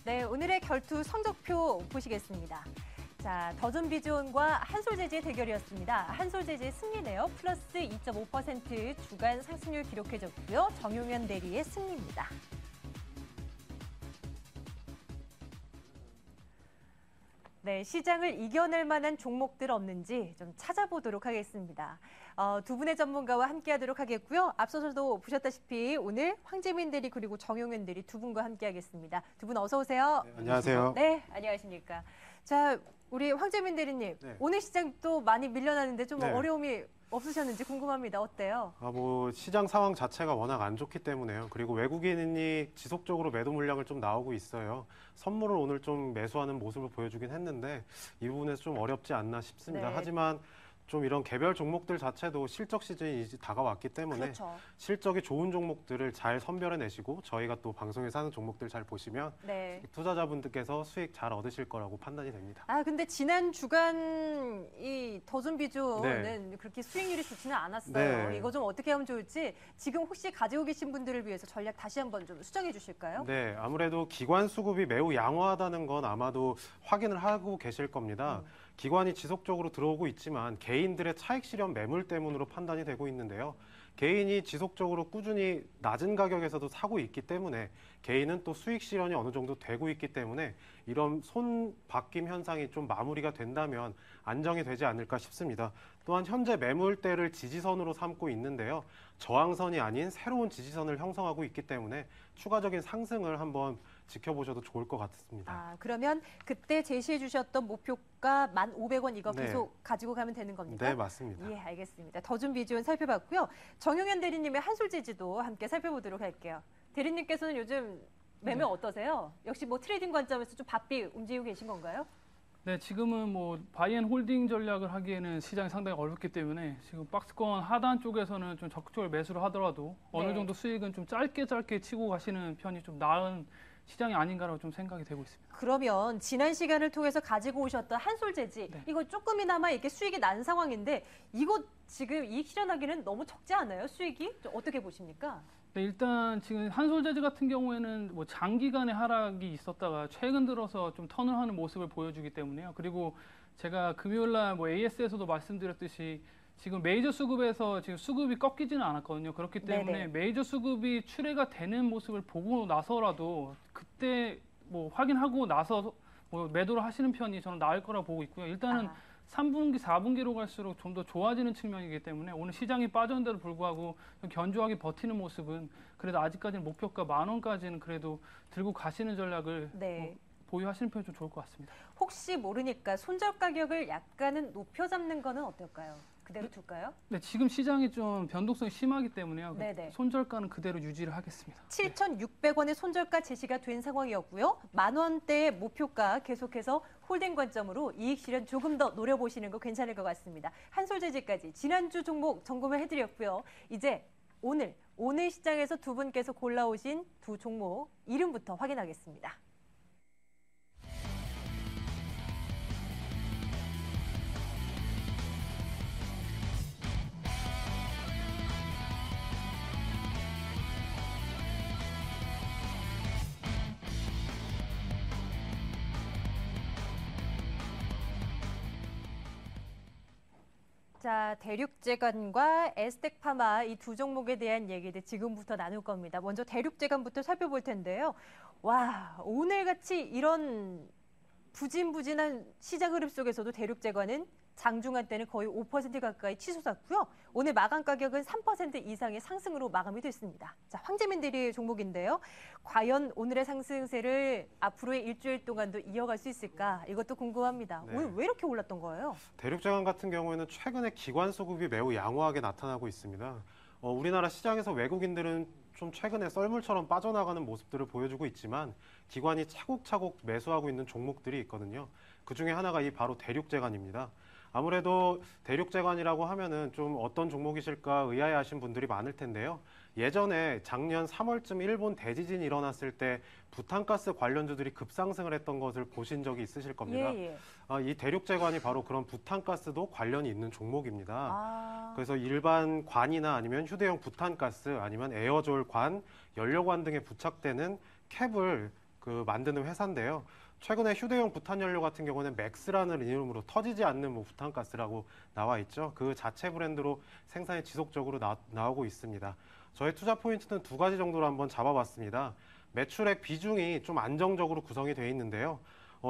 네, 오늘의 결투 성적표 보시겠습니다. 자, 더존비즈온과 한솔재즈의 대결이었습니다. 한솔재즈의 승리네요. 플러스 2.5% 주간 상승률 기록해줬고요. 정용현 대리의 승리입니다. 네, 시장을 이겨낼 만한 종목들 없는지 좀 찾아보도록 하겠습니다. 두 분의 전문가와 함께하도록 하겠고요. 앞서서도 보셨다시피 오늘 황재민 대리 그리고 정용현 대리 두 분과 함께하겠습니다. 두 분 어서 오세요. 네, 안녕하세요. 네, 안녕하십니까. 자, 우리 황재민 대리님, 네. 오늘 시장 또 많이 밀려나는데 좀 네. 어려움이 없으셨는지 궁금합니다. 어때요? 시장 상황 자체가 워낙 안 좋기 때문에요. 그리고 외국인이 지속적으로 매도 물량을 좀 나오고 있어요. 선물을 오늘 좀 매수하는 모습을 보여주긴 했는데 이 부분에서 좀 어렵지 않나 싶습니다. 네. 하지만 좀 이런 개별 종목들 자체도 실적 시즌이 이제 다가왔기 때문에 그렇죠. 실적이 좋은 종목들을 잘 선별해내시고 저희가 또 방송에서 하는 종목들 잘 보시면 네. 투자자분들께서 수익 잘 얻으실 거라고 판단이 됩니다. 근데 지난 주간 이 더존비즈는 그렇게 수익률이 좋지는 않았어요. 네. 이거 좀 어떻게 하면 좋을지 지금 혹시 가지고 계신 분들을 위해서 전략 다시 한번 좀 수정해 주실까요? 네, 아무래도 기관 수급이 매우 양호하다는 건 아마도 확인을 하고 계실 겁니다. 기관이 지속적으로 들어오고 있지만 개인들의 차익 실현 매물 때문으로 판단이 되고 있는데요. 개인이 지속적으로 꾸준히 낮은 가격에서도 사고 있기 때문에 개인은 또 수익 실현이 어느 정도 되고 있기 때문에 이런 손바뀜 현상이 좀 마무리가 된다면 안정이 되지 않을까 싶습니다. 또한 현재 매물대를 지지선으로 삼고 있는데요. 저항선이 아닌 새로운 지지선을 형성하고 있기 때문에 추가적인 상승을 한번 지켜보셔도 좋을 것 같습니다. 그러면 그때 제시해 주셨던 목표가 1,500원 이거 네. 계속 가지고 가면 되는 겁니까? 네, 맞습니다. 예, 알겠습니다. 더존비즈온 살펴봤고요. 정용현 대리님의 한솔재즈도 함께 살펴보도록 할게요. 대리님께서는 요즘 매매 어떠세요? 역시 뭐 트레이딩 관점에서 좀 바삐 움직이고 계신 건가요? 네, 지금은 뭐 바이앤홀딩 전략을 하기에는 시장이 상당히 어렵기 때문에 지금 박스권 하단 쪽에서는 좀 적극적으로 매수를 하더라도 어느 정도 수익은 좀 짧게 치고 가시는 편이 좀 나은 시장이 아닌가라고 좀 생각이 되고 있습니다. 그러면 지난 시간을 통해서 가지고 오셨던 한솔재즈 이거 조금이나마 이렇게 수익이 난 상황인데 이거 지금 이익 실현하기는 너무 적지 않아요? 수익이? 좀 어떻게 보십니까? 네, 일단 지금 한솔재즈 같은 경우에는 뭐 장기간의 하락이 있었다가 최근 들어서 좀 턴을 하는 모습을 보여주기 때문에요. 그리고 제가 금요일날 뭐 AS에서도 말씀드렸듯이 지금 메이저 수급에서 지금 수급이 꺾이지는 않았거든요. 그렇기 때문에 네네. 메이저 수급이 출회가 되는 모습을 보고 나서라도 그때 뭐 확인하고 나서 뭐 매도를 하시는 편이 저는 나을 거라고 보고 있고요. 일단은 3분기, 4분기로 갈수록 좀 더 좋아지는 측면이기 때문에 오늘 시장이 빠졌는데도 불구하고 견조하게 버티는 모습은 그래도 아직까지는 목표가 10,000원까지는 그래도 들고 가시는 전략을 뭐 보유하시는 편이 좀 좋을 것 같습니다. 혹시 모르니까 손절 가격을 약간은 높여 잡는 거는 어떨까요? 그대로 둘까요? 네, 지금 시장이 좀 변동성이 심하기 때문에요. 네네. 손절가는 그대로 유지를 하겠습니다. 7,600원의 손절가 제시가 된 상황이었고요. 10,000원대의 목표가 계속해서 홀딩 관점으로 이익 실현 조금 더 노려보시는 거 괜찮을 것 같습니다. 한솔재즈까지 지난주 종목 점검을 해드렸고요. 이제 오늘 시장에서 두 분께서 골라오신 두 종목 이름부터 확인하겠습니다. 자, 대륙제관과 에스텍파마 이 두 종목에 대한 얘기들 지금부터 나눌 겁니다. 먼저 대륙제관부터 살펴볼 텐데요. 와, 오늘같이 이런 부진부진한 시장 흐름 속에서도 대륙제관은 장중한 때는 거의 5% 가까이 치솟았고요. 오늘 마감 가격은 3% 이상의 상승으로 마감이 됐습니다. 자, 황재민 대리의 종목인데요. 과연 오늘의 상승세를 앞으로의 일주일 동안도 이어갈 수 있을까? 이것도 궁금합니다. 네. 오늘 왜 이렇게 올랐던 거예요? 대륙제관 같은 경우에는 최근에 기관 수급이 매우 양호하게 나타나고 있습니다. 우리나라 시장에서 외국인들은 좀 최근에 썰물처럼 빠져나가는 모습들을 보여주고 있지만 기관이 차곡차곡 매수하고 있는 종목들이 있거든요. 그중에 하나가 이 바로 대륙제관입니다. 아무래도 대륙제관이라고 하면은 좀 어떤 종목이실까 의아해하신 분들이 많을 텐데요. 예전에 작년 3월쯤 일본 대지진이 일어났을 때 부탄가스 관련주들이 급상승을 했던 것을 보신 적이 있으실 겁니다. 이 대륙제관이 바로 그런 부탄가스도 관련이 있는 종목입니다. 그래서 일반 관이나 아니면 휴대용 부탄가스 아니면 에어졸 관, 연료관 등에 부착되는 캡을 만드는 회사인데요. 최근에 휴대용 부탄 연료 같은 경우는 맥스라는 이름으로 터지지 않는 부탄가스라고 나와 있죠. 그 자체 브랜드로 생산이 지속적으로 나오고 있습니다. 저의 투자 포인트는 두 가지 정도로 한번 잡아봤습니다. 매출액 비중이 좀 안정적으로 구성이 되어 있는데요.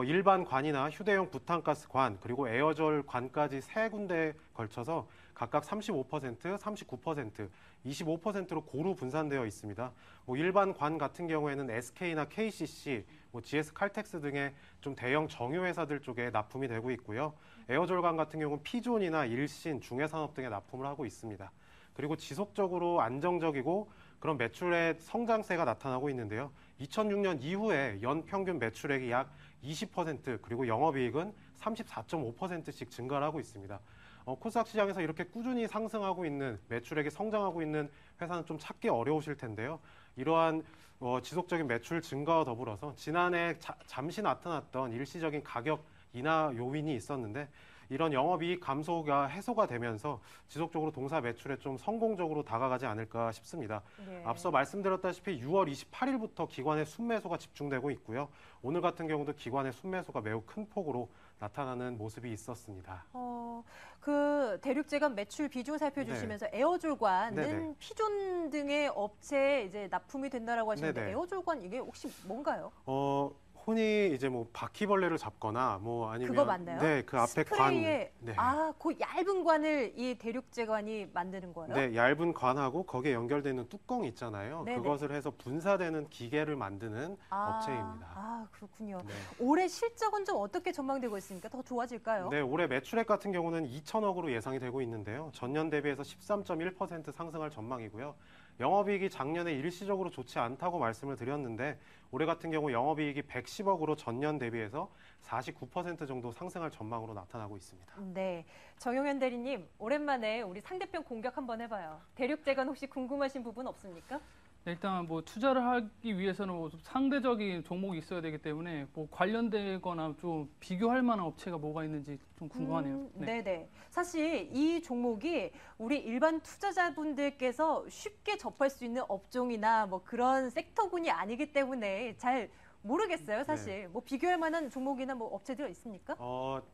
일반 관이나 휴대용 부탄가스 관, 그리고 에어졸 관까지 세 군데에 걸쳐서 각각 35%, 39%, 25%로 고루 분산되어 있습니다. 일반 관 같은 경우에는 SK나 KCC, GS 칼텍스 등의 좀 대형 정유회사들 쪽에 납품이 되고 있고요. 에어졸 관 같은 경우는 피존이나 일신, 중해산업 등에 납품을 하고 있습니다. 그리고 지속적으로 안정적이고 그런 매출의 성장세가 나타나고 있는데요. 2006년 이후에 연 평균 매출액이 약 20% 그리고 영업이익은 34.5%씩 증가를 하고 있습니다. 코스닥 시장에서 이렇게 꾸준히 상승하고 있는 매출액이 성장하고 있는 회사는 좀 찾기 어려우실 텐데요. 이러한 지속적인 매출 증가와 더불어서 지난해 잠시 나타났던 일시적인 가격 인하 요인이 있었는데 이런 영업이익 감소가 해소가 되면서 지속적으로 동사 매출에 좀 성공적으로 다가가지 않을까 싶습니다. 네. 앞서 말씀드렸다시피 6월 28일부터 기관의 순매수가 집중되고 있고요. 오늘 같은 경우도 기관의 순매수가 매우 큰 폭으로 나타나는 모습이 있었습니다. 그 대륙제감 매출 비중 살펴주시면서 에어졸관은 네네. 피존 등의 업체에 이제 납품이 된다라고 하셨는데 네네. 에어졸관 이게 혹시 뭔가요? 흔히 이제 바퀴벌레를 잡거나 아니면 그거 맞나요? 네, 그 앞에 스프레이에 네. 그 얇은 관을 이 대륙제관이 만드는 거예요? 네, 얇은 관하고 거기에 연결되는 뚜껑 있잖아요. 네네. 그것을 해서 분사되는 기계를 만드는 업체입니다. 그렇군요. 네. 올해 실적은 좀 어떻게 전망되고 있습니까? 더 좋아질까요? 네, 올해 매출액 같은 경우는 2천억으로 예상이 되고 있는데요. 전년 대비해서 13.1% 상승할 전망이고요. 영업이익이 작년에 일시적으로 좋지 않다고 말씀을 드렸는데 올해 같은 경우 영업이익이 110억으로 전년 대비해서 49% 정도 상승할 전망으로 나타나고 있습니다. 네, 정용현 대리님 오랜만에 우리 상대편 공격 한번 해봐요. 대륙제관 혹시 궁금하신 부분 없습니까? 일단 투자를 하기 위해서는 상대적인 종목이 있어야 되기 때문에 관련되거나 좀 비교할 만한 업체가 뭐가 있는지 좀 궁금하네요. 네네. 사실 이 종목이 우리 일반 투자자분들께서 쉽게 접할 수 있는 업종이나 그런 섹터군이 아니기 때문에 잘 모르겠어요, 사실. 비교할 만한 종목이나 업체들 있습니까?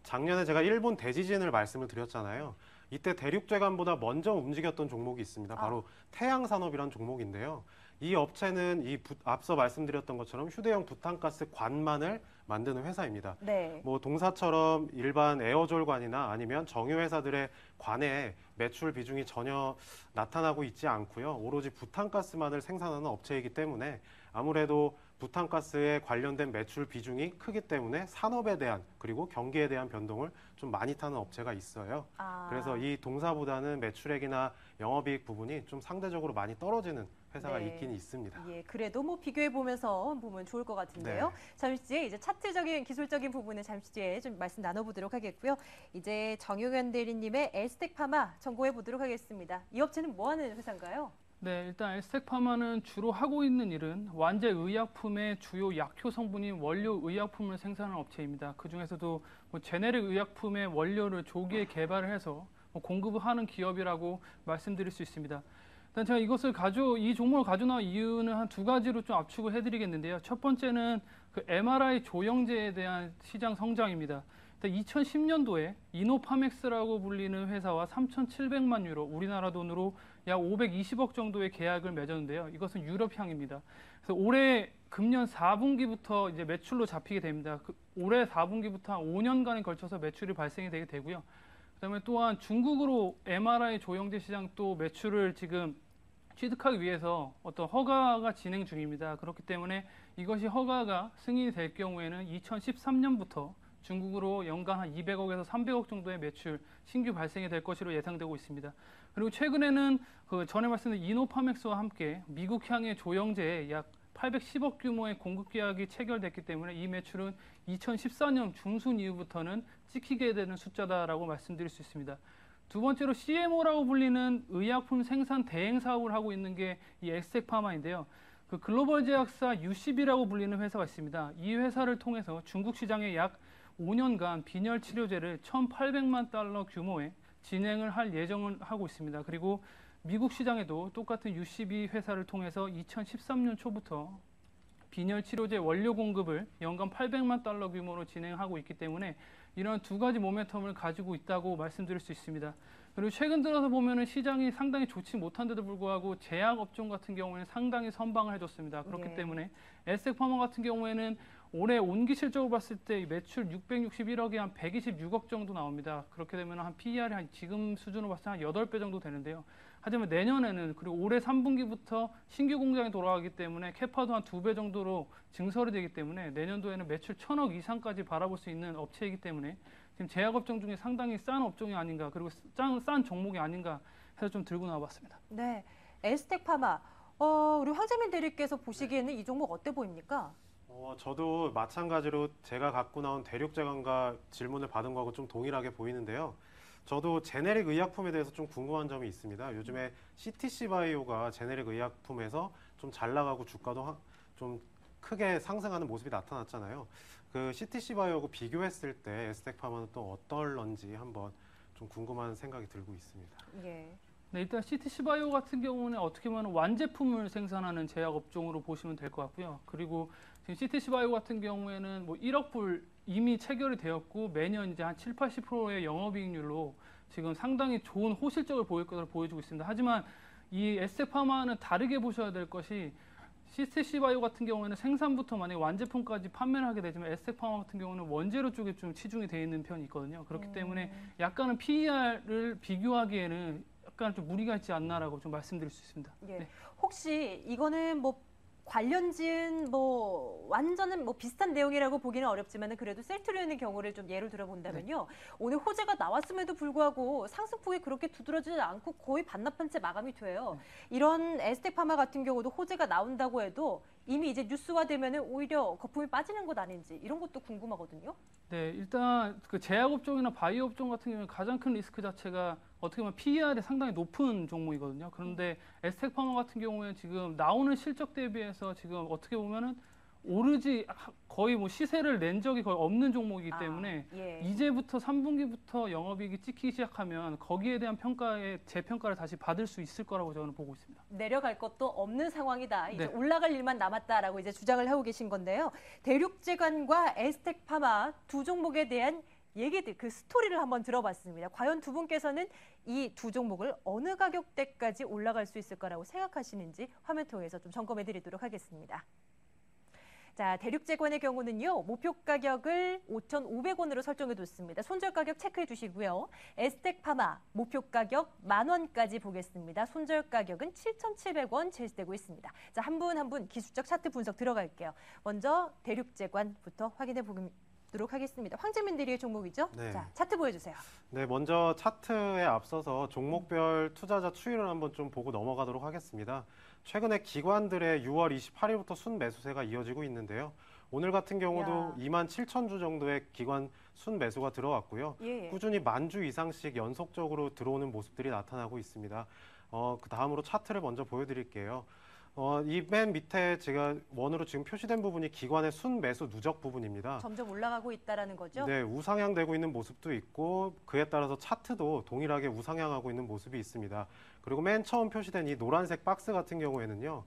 작년에 제가 일본 대지진을 말씀을 드렸잖아요. 이때 대륙제관보다 먼저 움직였던 종목이 있습니다. 바로 태양산업이라는 종목인데요. 이 업체는 앞서 말씀드렸던 것처럼 휴대용 부탄가스 관만을 만드는 회사입니다. 네. 동사처럼 일반 에어졸관이나 아니면 정유회사들의 관에 매출 비중이 전혀 나타나고 있지 않고요. 오로지 부탄가스만을 생산하는 업체이기 때문에 아무래도 부탄가스에 관련된 매출 비중이 크기 때문에 산업에 대한 그리고 경기에 대한 변동을 좀 많이 타는 업체가 있어요. 그래서 이 동사보다는 매출액이나 영업이익 부분이 좀 상대적으로 많이 떨어지는 회사가 있긴 있습니다. 예, 그래도 비교해 보면서 보면 좋을 것 같은데요. 네. 잠시 뒤에 이제 차트적인 기술적인 부분은 잠시 뒤에 좀 말씀 나눠보도록 하겠고요. 이제 정용현 대리님의 에스텍파마 전공해 보도록 하겠습니다. 이 업체는 뭐 하는 회사인가요? 네, 일단 에스텍파마는 주로 하고 있는 일은 완제 의약품의 주요 약효 성분인 원료 의약품을 생산하는 업체입니다. 그 중에서도 제네릭 의약품의 원료를 조기에 개발을 해서 공급을 하는 기업이라고 말씀드릴 수 있습니다. 일단 제가 이 종목을 가져 나온 이유는 한 두 가지로 좀 압축을 해드리겠는데요. 첫 번째는 그 MRI 조영제에 대한 시장 성장입니다. 2010년도에 이노파맥스라고 불리는 회사와 3,700만 유로, 우리나라 돈으로 약 520억 정도의 계약을 맺었는데요. 이것은 유럽향입니다. 그래서 올해 금년 4분기부터 이제 매출로 잡히게 됩니다. 올해 4분기부터 한 5년간에 걸쳐서 매출이 발생이 되게 되고요. 그다음에 또한 중국으로 MRI 조영제 시장 또 매출을 지금 취득하기 위해서 어떤 허가가 진행 중입니다. 그렇기 때문에 이것이 허가가 승인이 될 경우에는 2013년부터 중국으로 연간 한 200억에서 300억 정도의 매출 신규 발생이 될 것으로 예상되고 있습니다. 그리고 최근에는 전에 말씀드린 이노파맥스와 함께 미국향의 조영제에 약 810억 규모의 공급 계약이 체결됐기 때문에 이 매출은 2014년 중순 이후부터는 찍히게 되는 숫자다라고 말씀드릴 수 있습니다. 두 번째로 CMO라고 불리는 의약품 생산 대행 사업을 하고 있는 게 이 에스텍파마인데요. 그 글로벌 제약사 UCB라고 불리는 회사가 있습니다. 이 회사를 통해서 중국 시장에 약 5년간 빈혈 치료제를 1,800만 달러 규모의 진행을 할 예정을 하고 있습니다. 그리고 미국 시장에도 똑같은 UCB 회사를 통해서 2013년 초부터 빈혈 치료제 원료 공급을 연간 800만 달러 규모로 진행하고 있기 때문에 이런 두 가지 모멘텀을 가지고 있다고 말씀드릴 수 있습니다. 그리고 최근 들어서 보면은 시장이 상당히 좋지 못한데도 불구하고 제약 업종 같은 경우에는 상당히 선방을 해줬습니다. 그렇기 네. 때문에 에스텍 파마 같은 경우에는 올해 온기 실적을 봤을 때 매출 661억에 한 126억 정도 나옵니다. 그렇게 되면 한 PER이 한 지금 수준으로 봤을 때 한 8배 정도 되는데요. 하지만 내년에는 그리고 올해 3분기부터 신규 공장이 돌아가기 때문에 캐파도 한 2배 정도로 증설이 되기 때문에 내년도에는 매출 1,000억 이상까지 바라볼 수 있는 업체이기 때문에 지금 제약 업종 중에 상당히 싼 업종이 아닌가 그리고 싼 종목이 아닌가 해서 좀 들고 나와봤습니다. 네, 에스텍 파마. 우리 황재민 대리께서 보시기에는 이 종목 어때 보입니까? 저도 마찬가지로 제가 갖고 나온 대륙제관과 질문을 받은 거하고 좀 동일하게 보이는데요. 저도 제네릭 의약품에 대해서 좀 궁금한 점이 있습니다. 요즘에 CTC 바이오가 제네릭 의약품에서 좀 잘 나가고 주가도 좀 크게 상승하는 모습이 나타났잖아요. 그 CTC 바이오하고 비교했을 때 에스텍 파마는 또 어떨런지 한번 좀 궁금한 생각이 들고 있습니다. 예. 네, 일단 CTC 바이오 같은 경우는 어떻게 보면 완제품을 생산하는 제약 업종으로 보시면 될 것 같고요. 그리고 지금 CTC 바이오 같은 경우에는 뭐 1억 불 이미 체결이 되었고 매년 이제 한 7, 80%의 영업이익률로 지금 상당히 좋은 호실적을 보일 것으로 보여주고 있습니다. 하지만 이 에스텍 파마는 다르게 보셔야 될 것이 CTC 바이오 같은 경우에는 생산부터 만약에 완제품까지 판매를 하게 되지만 에스텍 파마 같은 경우는 원재료 쪽에 좀 치중이 되어 있는 편이 있거든요. 그렇기 때문에 약간은 PER을 비교하기에는 약간 좀 무리가 있지 않나라고 좀 말씀드릴 수 있습니다. 예. 네. 혹시 이거는 뭐 관련 지은 뭐 완전은 뭐 비슷한 내용이라고 보기는 어렵지만 그래도 셀트리온의 경우를 좀 예를 들어본다면요. 오늘 호재가 나왔음에도 불구하고 상승폭이 그렇게 두드러지지 않고 거의 반납한 채 마감이 돼요. 이런 에스텍 파마 같은 경우도 호재가 나온다고 해도 이미 이제 뉴스화되면 오히려 거품이 빠지는 것 아닌지 이런 것도 궁금하거든요. 네, 일단 그 제약 업종이나 바이오 업종 같은 경우는 가장 큰 리스크 자체가 어떻게 보면 PER이 상당히 높은 종목이거든요. 그런데 에스텍 파마 같은 경우에는 지금 나오는 실적 대비해서 지금 어떻게 보면은 오르지 거의 뭐 시세를 낸 적이 거의 없는 종목이기 때문에 예. 이제부터 3분기부터 영업이익이 찍히기 시작하면 거기에 대한 재평가를 다시 받을 수 있을 거라고 저는 보고 있습니다. 내려갈 것도 없는 상황이다. 이제 네. 올라갈 일만 남았다라고 이제 주장을 하고 계신 건데요. 대륙제관과 에스텍 파마 두 종목에 대한 얘기들, 그 스토리를 한번 들어봤습니다. 과연 두 분께서는 이 두 종목을 어느 가격대까지 올라갈 수 있을 거라고 생각하시는지 화면 통해서 좀 점검해 드리도록 하겠습니다. 자, 대륙제관의 경우는요, 목표 가격을 5,500원으로 설정해 뒀습니다. 손절 가격 체크해 주시고요. 에스텍 파마 목표 가격 10,000원까지 보겠습니다. 손절 가격은 7,700원 제시되고 있습니다. 자, 한 분 한 분 기술적 차트 분석 들어갈게요. 먼저 대륙제관부터 확인해 보도록 하겠습니다. 황재민 대리의 종목이죠? 네. 자, 차트 보여주세요. 네, 먼저 차트에 앞서서 종목별 투자자 추이를 한번 좀 보고 넘어가도록 하겠습니다. 최근에 기관들의 6월 28일부터 순매수세가 이어지고 있는데요. 오늘 같은 경우도 27,000주 정도의 기관 순매수가 들어왔고요. 예. 꾸준히 10,000주 이상씩 연속적으로 들어오는 모습들이 나타나고 있습니다. 그 다음으로 차트를 먼저 보여드릴게요. 이 맨 밑에 제가 원으로 지금 표시된 부분이 기관의 순매수 누적 부분입니다. 점점 올라가고 있다라는 거죠? 네, 우상향되고 있는 모습도 있고 그에 따라서 차트도 동일하게 우상향하고 있는 모습이 있습니다. 그리고 맨 처음 표시된 이 노란색 박스 같은 경우에는요.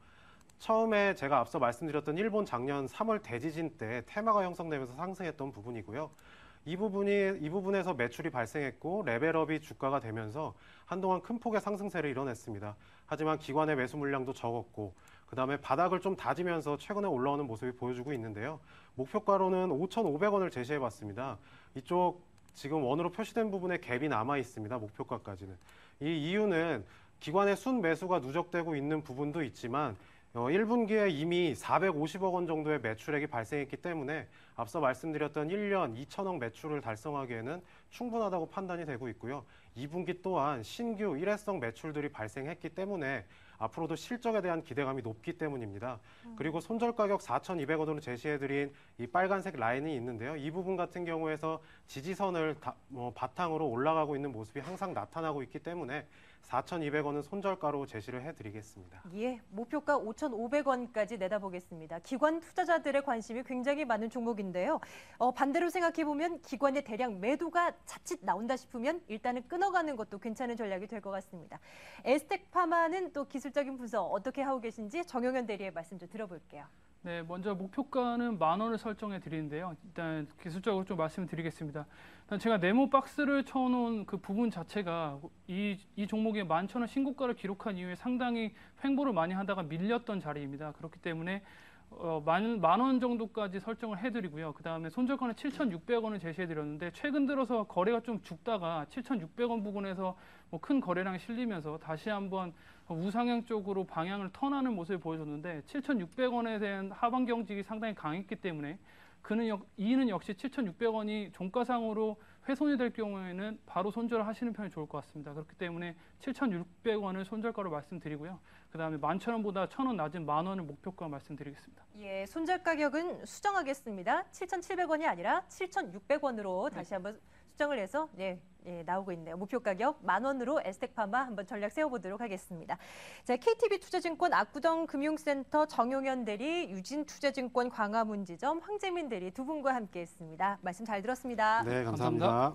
처음에 제가 앞서 말씀드렸던 일본 작년 3월 대지진 때 테마가 형성되면서 상승했던 부분이고요. 이 부분에서 매출이 발생했고 레벨업이 주가가 되면서 한동안 큰 폭의 상승세를 이뤄냈습니다. 하지만 기관의 매수 물량도 적었고 그다음에 바닥을 좀 다지면서 최근에 올라오는 모습이 보여주고 있는데요. 목표가로는 5,500원을 제시해봤습니다. 이쪽 지금 원으로 표시된 부분에 갭이 남아 있습니다. 목표가까지는. 이 이유는 기관의 순매수가 누적되고 있는 부분도 있지만 1분기에 이미 450억 원 정도의 매출액이 발생했기 때문에 앞서 말씀드렸던 1년 2천억 매출을 달성하기에는 충분하다고 판단이 되고 있고요. 2분기 또한 신규 일회성 매출들이 발생했기 때문에 앞으로도 실적에 대한 기대감이 높기 때문입니다. 그리고 손절 가격 4,200원으로 제시해드린 이 빨간색 라인이 있는데요. 이 부분 같은 경우에서 지지선을 바탕으로 올라가고 있는 모습이 항상 나타나고 있기 때문에 4,200원은 손절가로 제시를 해드리겠습니다. 예, 목표가 5,500원까지 내다보겠습니다. 기관 투자자들의 관심이 굉장히 많은 종목인데요. 반대로 생각해보면 기관의 대량 매도가 자칫 나온다 싶으면 일단은 끊어가는 것도 괜찮은 전략이 될 것 같습니다. 에스텍 파마는 또 기술적인 분석 어떻게 하고 계신지 정영현 대리의 말씀 좀 들어볼게요. 네, 먼저 목표가는 10,000원을 설정해 드리는데요. 일단 기술적으로 좀 말씀을 드리겠습니다. 일단 제가 네모 박스를 쳐놓은 그 부분 자체가 이 종목의 11,000원 신고가를 기록한 이후에 상당히 횡보를 많이 하다가 밀렸던 자리입니다. 그렇기 때문에 만 원 정도까지 설정을 해드리고요. 그 다음에 손절가는 7,600원을 제시해드렸는데 최근 들어서 거래가 좀 죽다가 7,600원 부근에서 뭐 큰 거래량이 실리면서 다시 한번 우상향 쪽으로 방향을 턴하는 모습을 보여줬는데 7,600원에 대한 하방 경직이 상당히 강했기 때문에 이는 역시 7,600원이 종가상으로 훼손이 될 경우에는 바로 손절을 하시는 편이 좋을 것 같습니다. 그렇기 때문에 7,600원을 손절가로 말씀드리고요. 그 다음에 11,000원보다 1,000원 낮은 10,000원을 목표가 말씀드리겠습니다. 예, 손절 가격은 수정하겠습니다. 7,700원이 아니라 7,600원으로 다시 한번 수정을 해서 나오고 있네요. 목표 가격 10,000원으로 에스텍파마 한번 전략 세워보도록 하겠습니다. 자, KTB투자증권 압구정 금융센터 정용현 대리, 유진투자증권 광화문지점 황재민 대리 두 분과 함께했습니다. 말씀 잘 들었습니다. 네, 감사합니다.